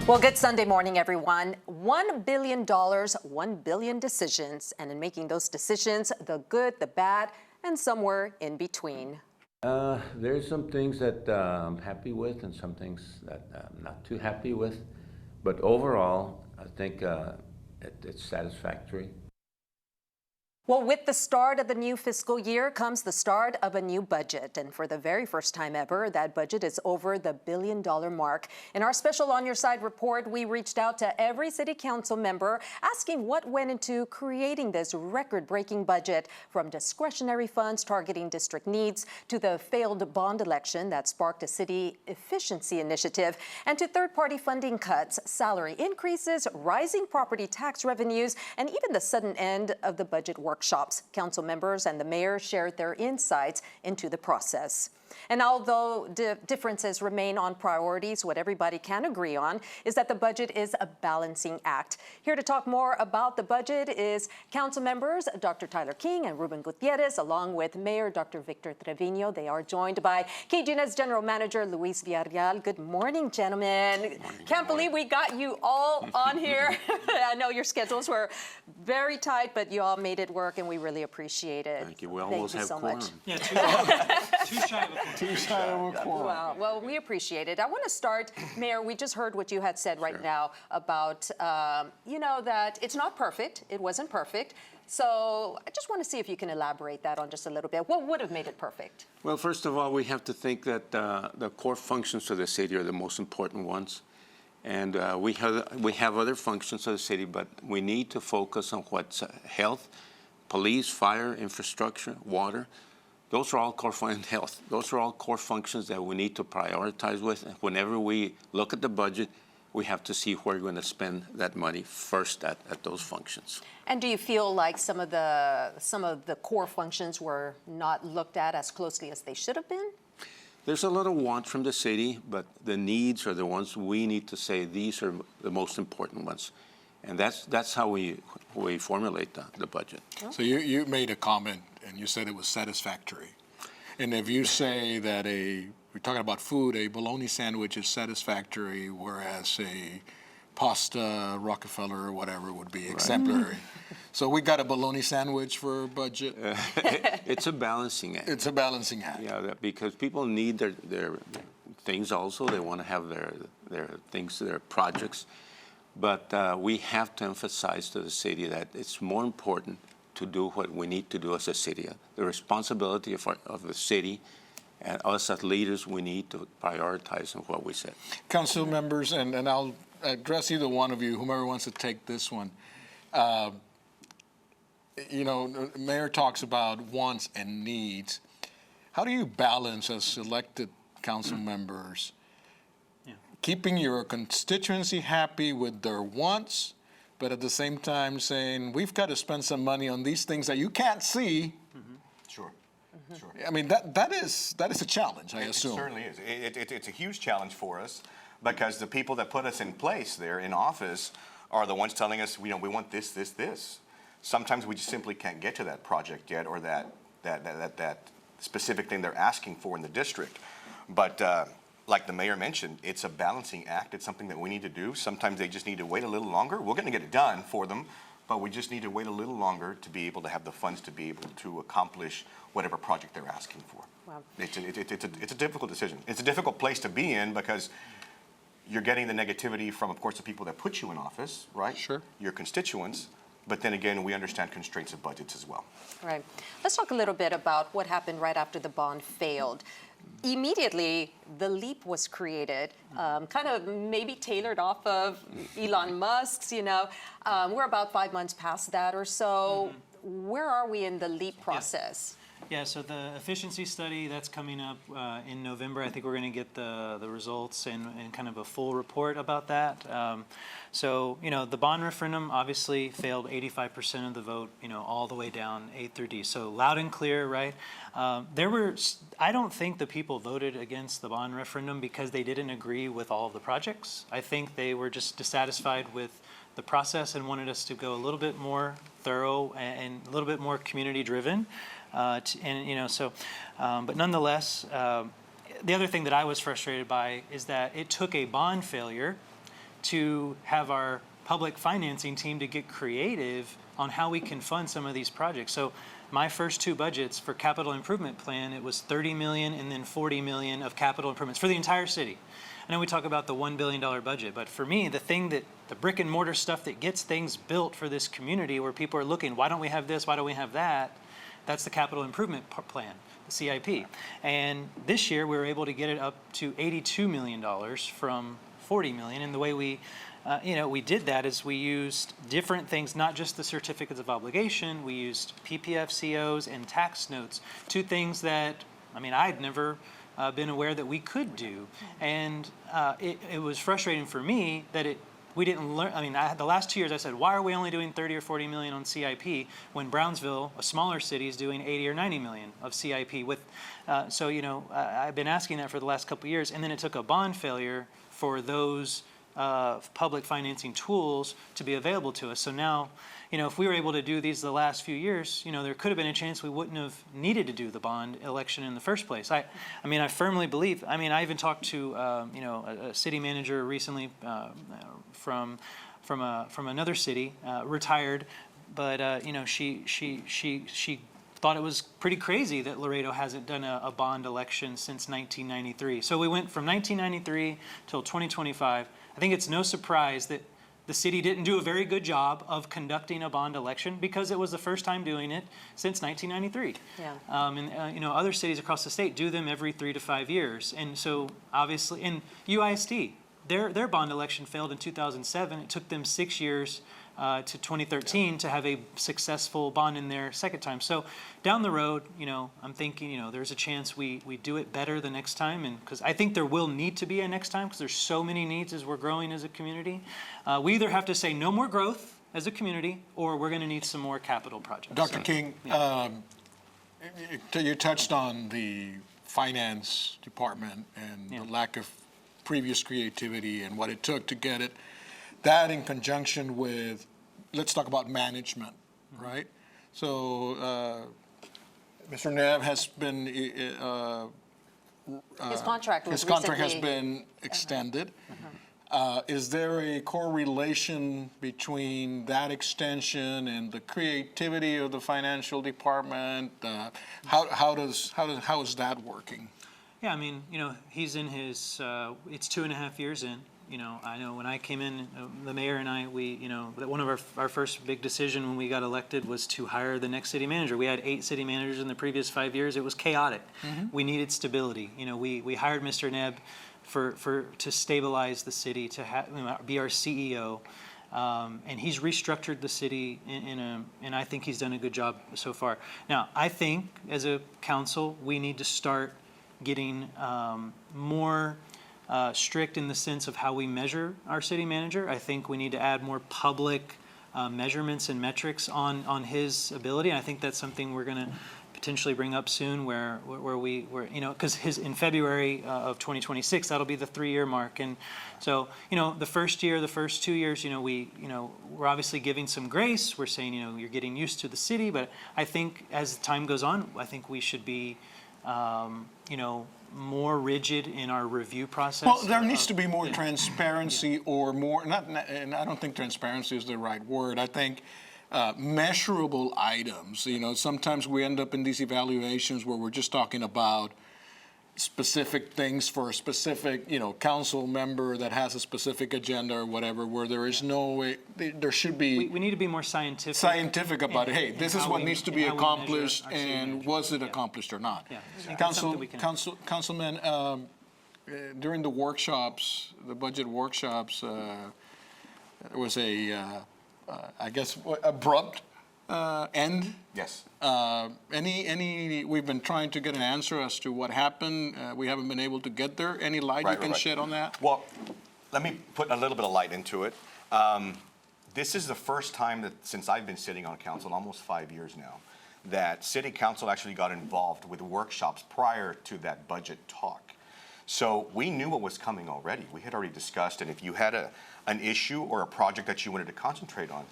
Well, good Sunday morning, everyone. $1 billion, 1 billion decisions, and in making those decisions, the good, the bad, and somewhere in between. There's some things that I'm happy with and some things that I'm not too happy with. But overall, I think it's satisfactory. Well, with the start of the new fiscal year comes the start of a new budget. And for the very first time ever, that budget is over the $1 billion mark. In our special On Your Side report, we reached out to every city council member asking what went into creating this record-breaking budget, from discretionary funds targeting district needs to the failed bond election that sparked a city efficiency initiative, and to third-party funding cuts, salary increases, rising property tax revenues, and even the sudden end of the budget workshops. Council members and the mayor shared their insights into the process. And although differences remain on priorities, what everybody can agree on is that the budget is a balancing act. Here to talk more about the budget is council members Dr. Tyler King and Ruben Gutierrez, along with Mayor Dr. Victor Trevino. They are joined by KGNS General Manager Luis Villarreal. Good morning, gentlemen. Can't believe we got you all on here. I know your schedules were very tight, but you all made it work, and we really appreciate it. Thank you. We almost have quorum. Yeah, Too shy of a quorum. Wow. Well, we appreciate it. I want to start, Mayor, we just heard what you had said right now about, that it's not perfect. It wasn't perfect. So I just want to see if you can elaborate that on just a little bit. What would have made it perfect? Well, first of all, we have to think that the core functions of the city are the most important ones. And we have other functions of the city, but we need to focus on what's health, police, fire, infrastructure, water. Those are all core functions. Health. Those are all core functions that we need to prioritize with. And whenever we look at the budget, we have to see where we're going to spend that money first at those functions. And do you feel like some of the core functions were not looked at as closely as they should have been? There's a lot of want from the city, but the needs are the ones we need to say these are the most important ones. And that's how we formulate the budget. So you made a comment and you said it was satisfactory. And if you say that we're talking about food, a bologna sandwich is satisfactory, whereas a pasta, Rockefeller, or whatever would be exemplary. So we got a bologna sandwich for budget. It's a balancing act. It's a balancing act. Yeah, because people need their things also. They want to have their things, their projects. But we have to emphasize to the city that it's more important to do what we need to do as a city. The responsibility of the city and us as leaders, we need to prioritize on what we said. Council members, and I'll address either one of you, whomever wants to take this one. Mayor talks about wants and needs. How do you balance as elected council members keeping your constituency happy with their wants, but at the same time saying, we've got to spend some money on these things that you can't see? Sure. Sure. I mean, that is a challenge, I assume. It certainly is. It's a huge challenge for us because the people that put us in place there in office are the ones telling us, we want this, this, this. Sometimes we just simply can't get to that project yet, or that specific thing they're asking for in the district. But like the mayor mentioned, it's a balancing act. It's something that we need to do. Sometimes they just need to wait a little longer. We're going to get it done for them, but we just need to wait a little longer to be able to have the funds to be able to accomplish whatever project they're asking for. Wow. It's a difficult decision. It's a difficult place to be in because you're getting the negativity from, of course, the people that put you in office, right? Sure. Your constituents. But then again, we understand constraints of budgets as well. Right. Let's talk a little bit about what happened right after the bond failed. Immediately, the LEAP was created, kind of maybe tailored off of Elon Musk's, We're about 5 months past that or so. Where are we in the LEAP process? Yeah, so the efficiency study, that's coming up in November. I think we're going to get the results and kind of a full report about that. So, the bond referendum obviously failed 85% of the vote, all the way down A through D. So loud and clear, right? I don't think the people voted against the bond referendum because they didn't agree with all of the projects. I think they were just dissatisfied with the process and wanted us to go a little bit more thorough and a little bit more community driven. But nonetheless, the other thing that I was frustrated by is that it took a bond failure to have our public financing team to get creative on how we can fund some of these projects. So my first two budgets for capital improvement plan, it was 30 million and then 40 million of capital improvements for the entire city. I know we talk about the $1 billion budget, but for me, the brick and mortar stuff that gets things built for this community where people are looking, why don't we have this, why don't we have that? That's the capital improvement plan, the CIP. And this year, we were able to get it up to $82 million from 40 million. And the way we did that is we used different things, not just the certificates of obligation. We used PPFCOs and tax notes, two things that, I'd never been aware that we could do. And it was frustrating for me that we didn't learn. The last 2 years I said, why are we only doing 30 or 40 million on CIP when Brownsville, a smaller city, is doing 80 or 90 million of CIP? I've been asking that for the last couple of years, and then it took a bond failure for those public financing tools to be available to us. So now, if we were able to do these the last few years, there could have been a chance we wouldn't have needed to do the bond election in the first place. I firmly believe. I even talked to a city manager recently from another city, retired, but she thought it was pretty crazy that Laredo hasn't done a bond election since 1993. So we went from 1993 till 2025. I think it's no surprise that the city didn't do a very good job of conducting a bond election because it was the first time doing it since 1993. Yeah. Other cities across the state do them every 3 to 5 years. And so obviously, and UISD, their bond election failed in 2007. It took them 6 years to 2013 to have a successful bond in their second time. So down the road, I'm thinking, there's a chance we do it better the next time, and because I think there will need to be a next time because there's so many needs as we're growing as a community. We either have to say no more growth as a community, or we're going to need some more capital projects. Dr. King, you touched on the finance department and the lack of previous creativity and what it took to get it. That in conjunction with, let's talk about management, right? So Mr. Nev has been, his contract was has been extended. Is there a correlation between that extension and the creativity of the financial department? How is that working? Yeah, he's in his, it's 2.5 years in. I know when I came in, the mayor and I, one of our first big decision when we got elected was to hire the next city manager. We had 8 city managers in the previous 5 years. It was chaotic. We needed stability. We hired Mr. Nebb to stabilize the city, to be our CEO. And he's restructured the city and I think he's done a good job so far. Now, I think as a council, we need to start getting more strict in the sense of how we measure our city manager. I think we need to add more public measurements and metrics on his ability. And I think that's something we're going to potentially bring up soon, where because in February of 2026, that'll be the 3-year mark. And so the first 2 years, we're obviously giving some grace. We're saying you're getting used to the city, but I think as time goes on, I think we should be more rigid in our review process. Well, there needs to be more transparency or more, and I don't think transparency is the right word. I think measurable items. Sometimes we end up in these evaluations where we're just talking about specific things for a specific, council member that has a specific agenda or whatever, where there is no way, there should be. We need to be more scientific about it. Hey, this is what needs to be accomplished, and was it accomplished or not? Yeah. Councilman, during the workshops, the budget workshops, there was a, I guess, abrupt end. Yes. We've been trying to get an answer as to what happened. We haven't been able to get there. Any light you can shed on that? Well, let me put a little bit of light into it. This is the first time that since I've been sitting on council, almost 5 years now, that city council actually got involved with workshops prior to that budget talk. So we knew what was coming already. We had already discussed, and if you had an issue or a project that you wanted to concentrate on,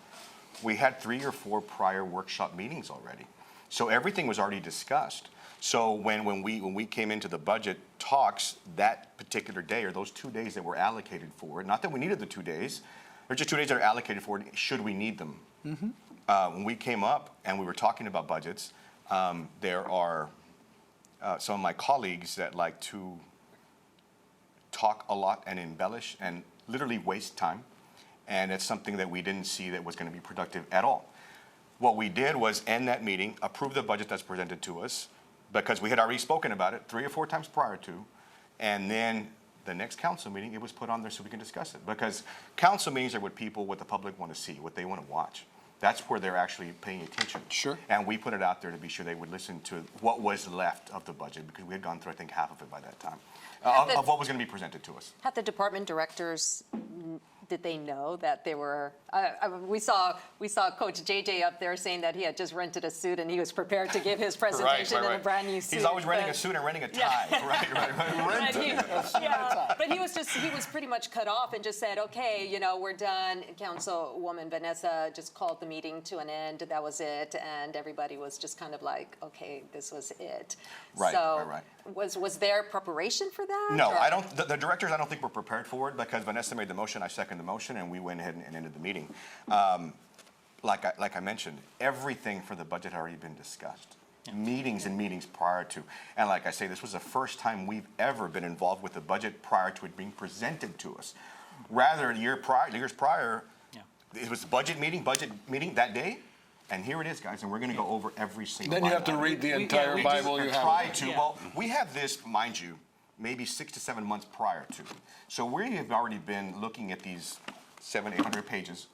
we had 3 or 4 prior workshop meetings already. So everything was already discussed. So when we came into the budget talks that particular day, or those 2 days that were allocated for it, not that we needed the 2 days, they're just 2 days that are allocated for it, should we need them. When we came up and we were talking about budgets, there are some of my colleagues that like to talk a lot and embellish and literally waste time. And it's something that we didn't see that was going to be productive at all. What we did was end that meeting, approve the budget that's presented to us, because we had already spoken about it 3 or 4 times prior to, and then the next council meeting, it was put on there so we can discuss it. Because council meetings are what the public want to see, what they want to watch. That's where they're actually paying attention. Sure. And we put it out there to be sure they would listen to what was left of the budget, because we had gone through, I think, half of it by that time, of what was going to be presented to us. Had the department directors, did they know that they were, we saw Coach JJ up there saying that he had just rented a suit and he was prepared to give his presentation in a brand new suit. He's always renting a suit and renting a tie. Right. But he was pretty much cut off and just said, okay, we're done. Councilwoman Vanessa just called the meeting to an end. That was it. And everybody was just kind of like, okay, this was it. Right. Was there preparation for that? No, or? I don't. The directors, I don't think were prepared for it, because Vanessa made the motion, I seconded the motion, and we went ahead and ended the meeting. Like I mentioned, everything for the budget had already been discussed. Meetings and meetings prior to. And like I say, this was the first time we've ever been involved with the budget prior to it being presented to us. Rather, years prior, it was budget meeting that day. And here it is, guys, and we're going to go over every single Then you line have to item. read the entire We Bible just you have. try to. Well, we have this, mind you, maybe 6 to 7 months prior to. So we have already been looking at these 700-800 pages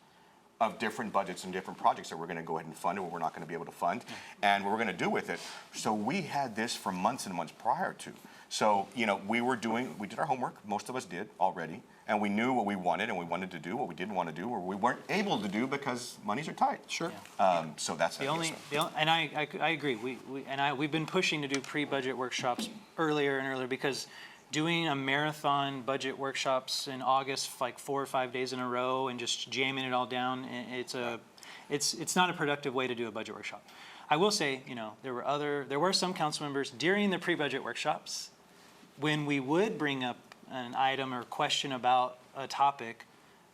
of different budgets and different projects that we're going to go ahead and fund and what we're not going to be able to fund and what we're going to do with it. So we had this for months and months prior to. So, we did our homework, most of us did already, and we knew what we wanted and we wanted to do, what we didn't want to do, or we weren't able to do because monies are tight. Sure. So that's And I agree. We've been pushing to do pre-budget workshops earlier and earlier, because doing a marathon budget workshops in August, like 4 or 5 days in a row, and just jamming it all down, it's not a productive way to do a budget workshop. I will say, there were some council members during the pre-budget workshops, when we would bring up an item or question about a topic,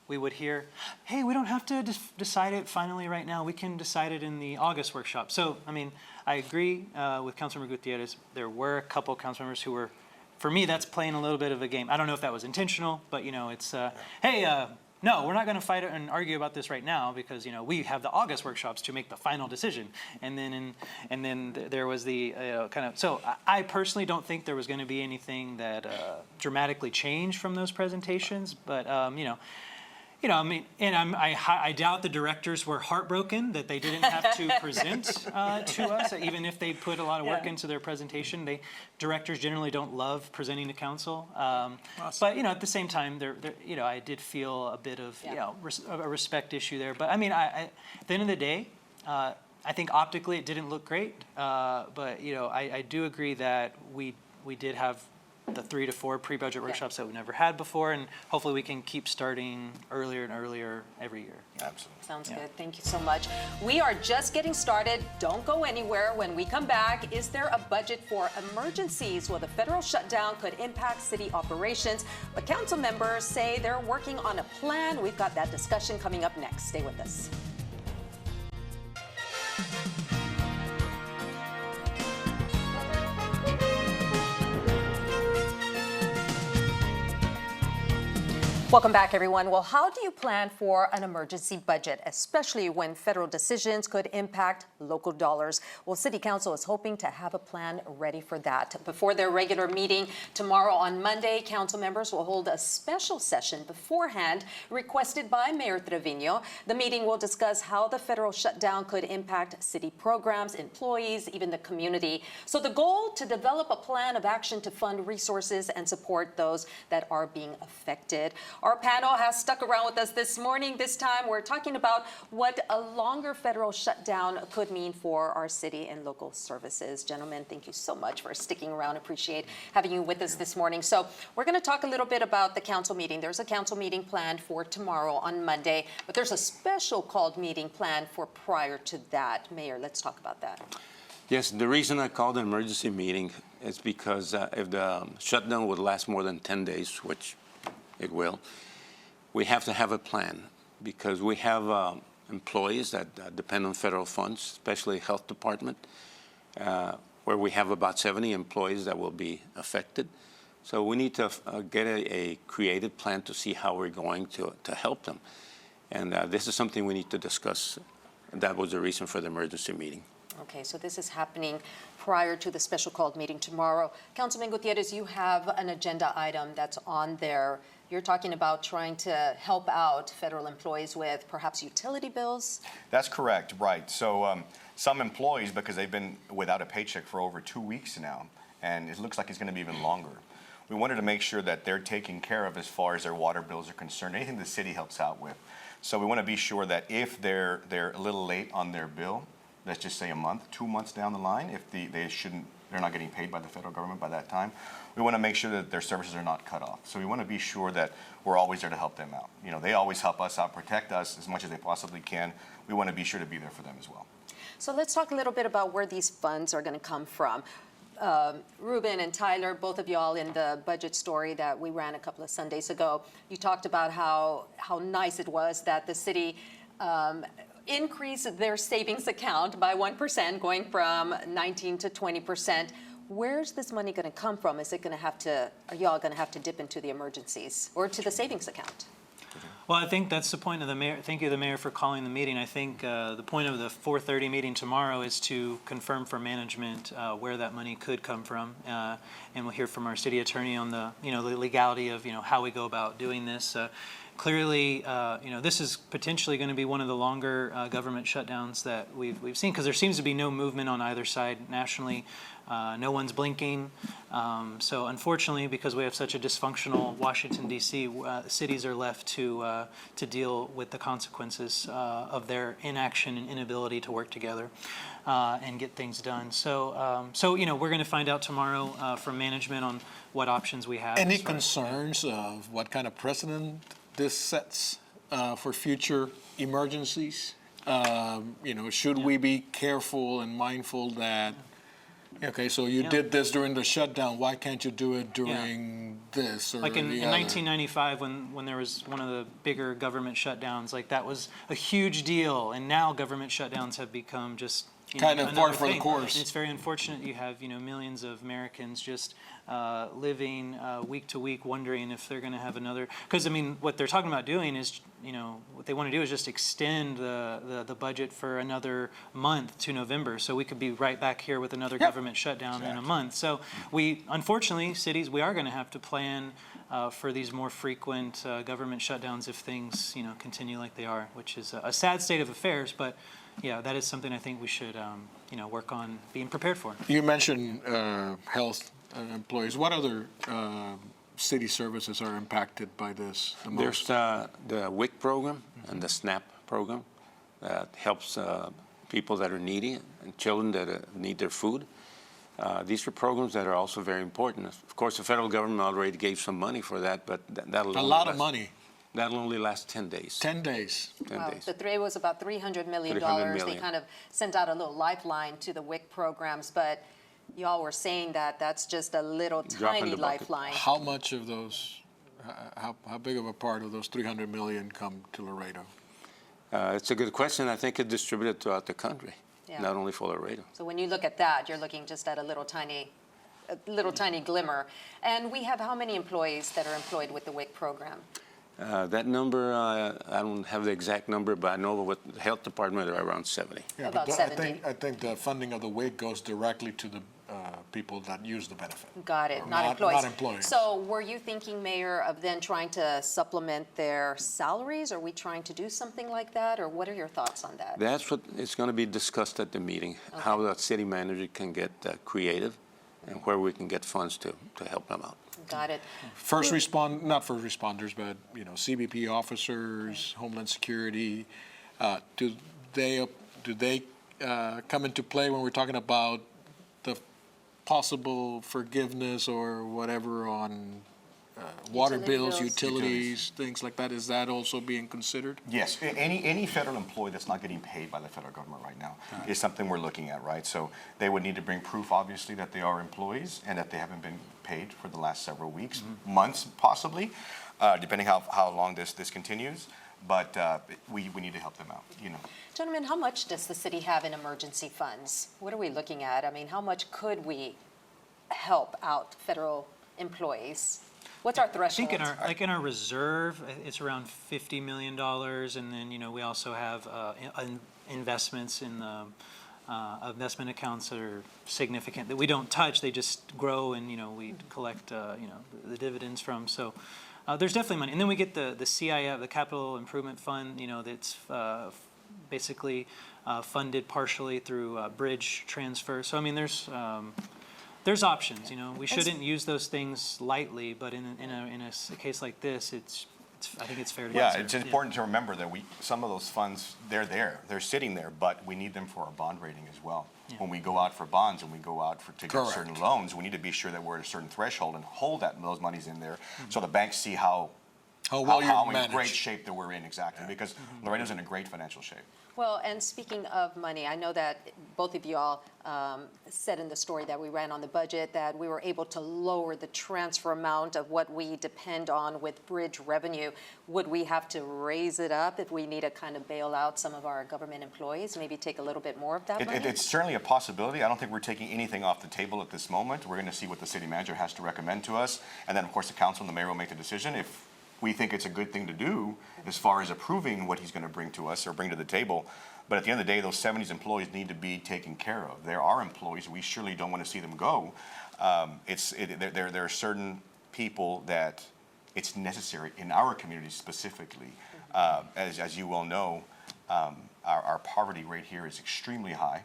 we would hear, hey, we don't have to decide it finally right now. We can decide it in the August workshop. So, I agree with Councilmember Gutierrez. There were a couple council members who were, for me, that's playing a little bit of a game. I don't know if that was intentional, but, it's, hey, no, we're not going to fight and argue about this right now, because we have the August workshops to make the final decision. And then there was the kind of. So I personally don't think there was going to be anything that dramatically changed from those presentations. But I doubt the directors were heartbroken that they didn't have to present to us, even if they put a lot of work into their presentation. Directors generally don't love presenting to council, but at the same time, I did feel a bit of a respect issue there. But at the end of the day, I think optically it didn't look great, but I do agree that we did have the 3 to 4 pre-budget workshops that we never had before, and hopefully we can keep starting earlier and earlier every year. Absolutely. Sounds good. Thank you so much. We are just getting started. Don't go anywhere. When we come back, is there a budget for emergencies? Well, the federal shutdown could impact city operations, but council members say they're working on a plan. We've got that discussion coming up next. Stay with us. Welcome back, everyone. Well, how do you plan for an emergency budget, especially when federal decisions could impact local dollars? Well, City Council is hoping to have a plan ready for that. Before their regular meeting tomorrow on Monday, council members will hold a special session beforehand requested by Mayor Trevino. The meeting will discuss how the federal shutdown could impact city programs, employees, even the community. So the goal, to develop a plan of action to fund resources and support those that are being affected. Our panel has stuck around with us this morning. This time we're talking about what a longer federal shutdown could mean for our city and local services. Gentlemen, thank you so much for sticking around. Appreciate having you with us this morning. So we're going to talk a little bit about the council meeting. There's a council meeting planned for tomorrow on Monday, but there's a special called meeting planned for prior to that. Mayor, let's talk about that. Yes, the reason I called an emergency meeting is because if the shutdown would last more than 10 days, which it will, we have to have a plan because we have employees that depend on federal funds, especially health department, where we have about 70 employees that will be affected. So we need to get a creative plan to see how we're going to help them. And this is something we need to discuss. That was the reason for the emergency meeting. Okay, so this is happening prior to the special called meeting tomorrow. Councilman Gutierrez, you have an agenda item that's on there. You're talking about trying to help out federal employees with perhaps utility bills? That's correct, right. So some employees, because they've been without a paycheck for over 2 weeks now, and it looks like it's going to be even longer. We wanted to make sure that they're taken care of as far as their water bills are concerned, anything the city helps out with. So we want to be sure that if they're a little late on their bill, let's just say a month, 2 months down the line, if they're not getting paid by the federal government by that time, we want to make sure that their services are not cut off. So we want to be sure that we're always there to help them out. You know, they always help us out, protect us as much as they possibly can. We want to be sure to be there for them as well. So let's talk a little bit about where these funds are going to come from. Ruben and Tyler, both of y'all in the budget story that we ran a couple of Sundays ago, you talked about how nice it was that the city increased their savings account by 1%, going from 19 to 20%. Where's this money going to come from? Is it going to have to, are y'all going to have to dip into the emergencies or to the savings account? Well, I think that's the point of the mayor. Thank you, the mayor, for calling the meeting. I think the point of the 4:30 meeting tomorrow is to confirm for management where that money could come from, and we'll hear from our city attorney on the the legality of how we go about doing this. Clearly, this is potentially going to be one of the longer government shutdowns that we've seen because there seems to be no movement on either side nationally. No one's blinking. So unfortunately, because we have such a dysfunctional Washington, D.C., cities are left to deal with the consequences of their inaction and inability to work together and get things done. So, we're going to find out tomorrow from management on what options we have. Any concerns of what kind of precedent this sets for future emergencies? Should we be careful and mindful that, okay, so you did this during the shutdown, why can't you do it during this or like in the other? 1995 when there was one of the bigger government shutdowns, like that was a huge deal, and now government shutdowns have become just kind of par for the thing. course. And it's very unfortunate you have millions of Americans just living week to week wondering if they're going to have another, because what they're talking about doing is what they want to do is just extend the budget for another month to November, so we could be right back here with another government shutdown in a month. So unfortunately, cities, we are going to have to plan for these more frequent government shutdowns if things continue like they are, which is a sad state of affairs. But yeah, that is something I think we should work on being prepared for. You mentioned health employees. What other city services are impacted by this the most? There's the WIC program and the SNAP program that helps people that are needy and children that need their food. These are programs that are also very important. Of course, the federal government already gave some money for that, but that'll a lot of money. That'll only last 10 days. 10 days. 10 Wow. days. The three was about $300 million. $300 They million. kind of sent out a little lifeline to the WIC programs, but y'all were saying that that's just a little Drop in tiny the bucket. lifeline. How much of those, how big of a part of those 300 million come to Laredo? It's a good question. I think it's distributed throughout the country, Yeah. not only for Laredo. So when you look at that, you're looking just at a little tiny glimmer. And we have how many employees that are employed with the WIC program? That number, I don't have the exact number, but I know with the health department are around 70. Yeah, About but 70. I think the funding of the WIC goes directly to the people that use the benefit. Got it, Or not employees. Not employees. So were you thinking, Mayor, of then trying to supplement their salaries? Are we trying to do something like that, or what are your thoughts on that? That's what is going to be discussed at the meeting, how the city manager can get creative and where we can get funds to help them out. Got it. Not first responders, but, CBP officers, Homeland Security, do they come into play when we're talking about the possible forgiveness or whatever on water Utility bills, bills. utilities, things like that? Is that also being considered? Yes, any federal employee that's not getting paid by the federal government right now is something we're looking at, right? So they would need to bring proof, obviously, that they are employees and that they haven't been paid for the last several weeks, months possibly, depending how long this continues. But we need to help them out, Gentlemen, how much does the city have in emergency funds? What are we looking at? I mean, how much could we help out federal employees? What's our I threshold? think in our reserve, it's around $50 million, and then, we also have investments in the investment accounts that are significant, that we don't touch, they just grow, and, we collect, the dividends from, so there's definitely money. And then we get the CIF, the Capital Improvement Fund, that's basically funded partially through bridge transfer. So, I mean, there's options, We shouldn't use those things lightly, but in a case like this, I think it's fair to Yeah, consider. it's important to remember that some of those funds, they're sitting there, but we need them for our bond rating as well. Yeah. When we go out for bonds and we go out to get Correct. certain loans, we need to be sure that we're at a certain threshold and hold those monies in there, so the banks see how well you're in managed. great shape that we're in, exactly, because Laredo's in a great financial shape. Well, and speaking of money, I know that both of you all said in the story that we ran on the budget that we were able to lower the transfer amount of what we depend on with bridge revenue. Would we have to raise it up if we need to kind of bail out some of our government employees, maybe take a little bit more of that money? It's certainly a possibility. I don't think we're taking anything off the table at this moment. We're going to see what the city manager has to recommend to us, and then, of course, the council and the mayor will make the decision. If we think it's a good thing to do as far as approving what he's going to bring to us or bring to the table. But at the end of the day, those 70s employees need to be taken care of. There are employees, we surely don't want to see them go. There are certain people that it's necessary in our community specifically. As you well know, our poverty rate here is extremely high,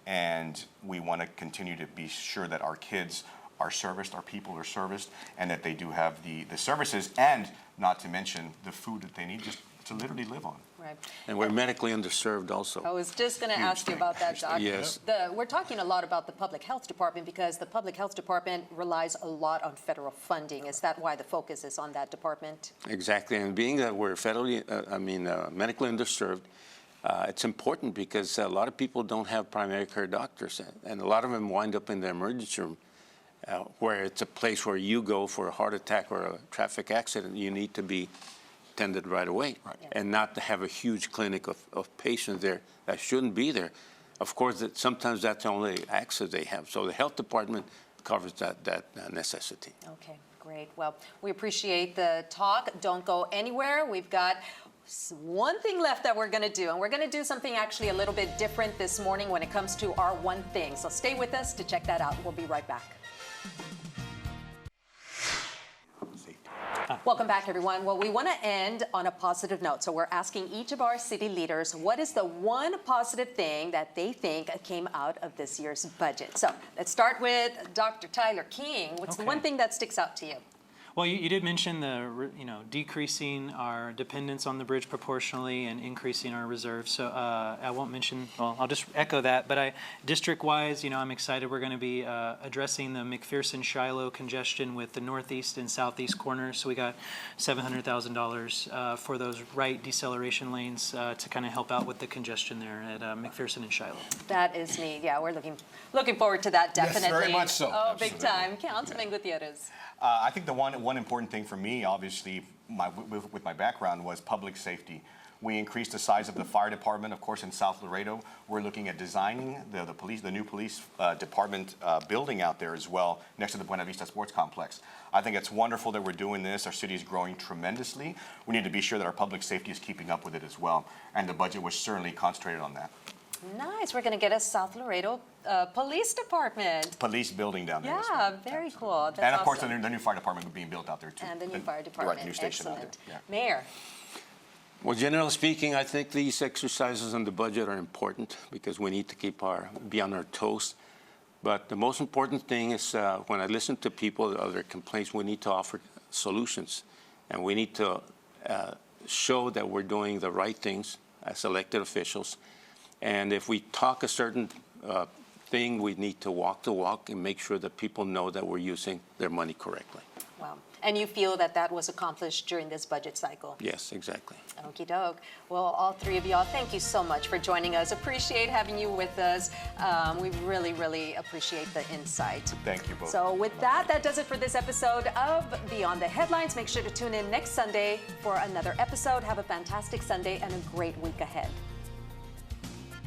and we want to continue to be sure that our kids are serviced, our people are serviced, and that they do have the services, and not to mention the food that they need just to literally live on. Right. And we're medically underserved also. I was just going to ask you about that, Doc. Yes. We're talking a lot about the public health department because the public health department relies a lot on federal funding. Is that why the focus is on that department? Exactly, and being that we're federally, medically underserved, it's important because a lot of people don't have primary care doctors, and a lot of them wind up in the emergency room, where it's a place where you go for a heart attack or a traffic accident. You need to be tended right away, and not to have a huge clinic of patients there that shouldn't be there. Of course, sometimes that's the only access they have. So the health department covers that necessity. Okay, great. Well, we appreciate the talk. Don't go anywhere. We've got one thing left that we're going to do, and we're going to do something actually a little bit different this morning when it comes to our one thing. So stay with us to check that out. We'll be right back. Welcome back, everyone. Well, we want to end on a positive note. So we're asking each of our city leaders, what is the one positive thing that they think came out of this year's budget? So let's start with Dr. Tyler King. What's the one thing that sticks out to you? Well, you did mention decreasing our dependence on the bridge proportionally and increasing our reserves. So I won't mention, well, I'll just echo that. But district-wise, I'm excited we're going to be addressing the McPherson-Shiloh congestion with the northeast and southeast corners. So we got $700,000 for those right deceleration lanes to kind of help out with the congestion there at McPherson and Shiloh. That is neat. Yeah, we're looking forward to that, definitely. Yes, very much so. Oh, big time. Councilman Gutierrez. I think the one important thing for me, obviously, with my background, was public safety. We increased the size of the fire department, of course, in South Laredo. We're looking at designing the new police department building out there as well, next to the Buena Vista Sports Complex. I think it's wonderful that we're doing this. Our city is growing tremendously. We need to be sure that our public safety is keeping up with it as well, and the budget was certainly concentrated on that. Nice. We're going to get a South Laredo police department. Police building down there. Yeah, very cool. That's and of course, awesome. the new fire department being built out there too. And the new fire department. Right, new station out Excellent. there. Yeah. Mayor. Well, generally speaking, I think these exercises on the budget are important because we need to be on our toes. But the most important thing is when I listen to people, other complaints, we need to offer solutions. And we need to show that we're doing the right things as elected officials. And if we talk a certain thing, we need to walk the walk and make sure that people know that we're using their money correctly. Wow. And you feel that that was accomplished during this budget cycle? Yes, exactly. Okie doke. Well, all three of y'all, thank you so much for joining us. Appreciate having you with us. We really, really appreciate the insight. Thank you both. So with that, that does it for this episode of Beyond the Headlines. Make sure to tune in next Sunday for another episode. Have a fantastic Sunday and a great week ahead.